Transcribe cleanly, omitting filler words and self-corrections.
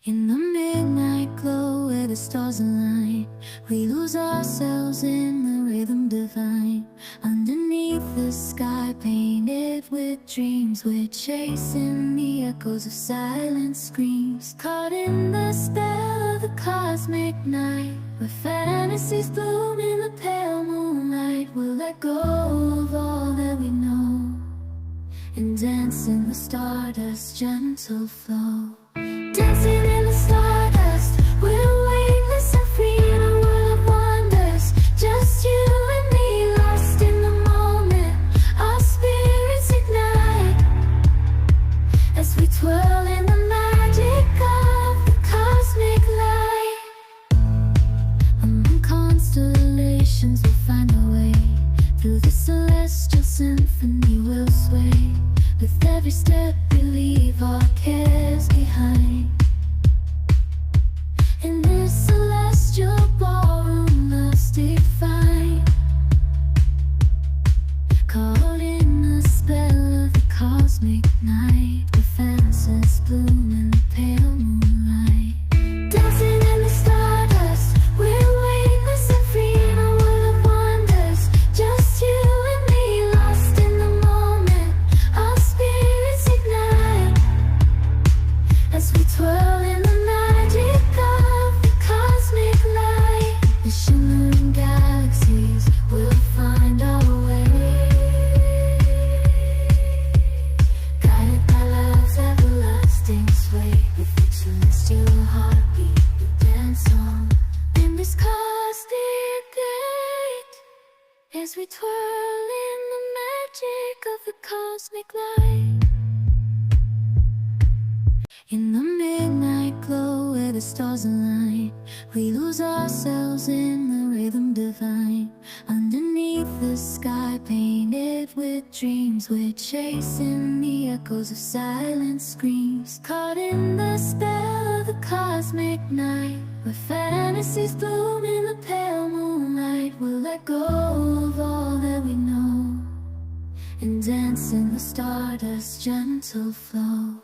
In the midnight glow where the stars align, we lose ourselves in the rhythm divine. Underneath the sky painted with dreams, we're chasing the echoes of silent screams. Caught in the spell of the cosmic night, where fantasies bloom in the pale moonlight. We'll let go of all that we know and dance in the stardust's gentle flow. Dancing in the stardust, we're weightless and free in a world of wonders. Just you and me, lost in the moment. Our spirits ignite as we twirl in the magic of the cosmic light. Among constellations we'll find our way. Through the celestial symphony we'll sway. With every step we leave our cares behind. In this celestial ballroom, love's defined. Caught in the spell of the cosmic night, where fantasies bloom in the pale moonlight. Dancing in the stardust, we're weightless and free in a world of wonders. Just you and me, lost in the moment. Our spirits ignite as we twirl in the magic of the cosmic light. The shimmering galaxies will find our way, guided by love's everlasting sway. With each celestial heartbeat we dance on in this cosmic light, as we twirl in the magic of the cosmic light. In the midnight glow where the stars align, we lose ourselves in the rhythm divine. Underneath the sky painted with dreams, we're chasing the echoes of silent screams. Caught in the spell of the cosmic night, where fantasies bloom in the pale moonlight. We'll let go of all that we know and dance in the stardust's gentle flow.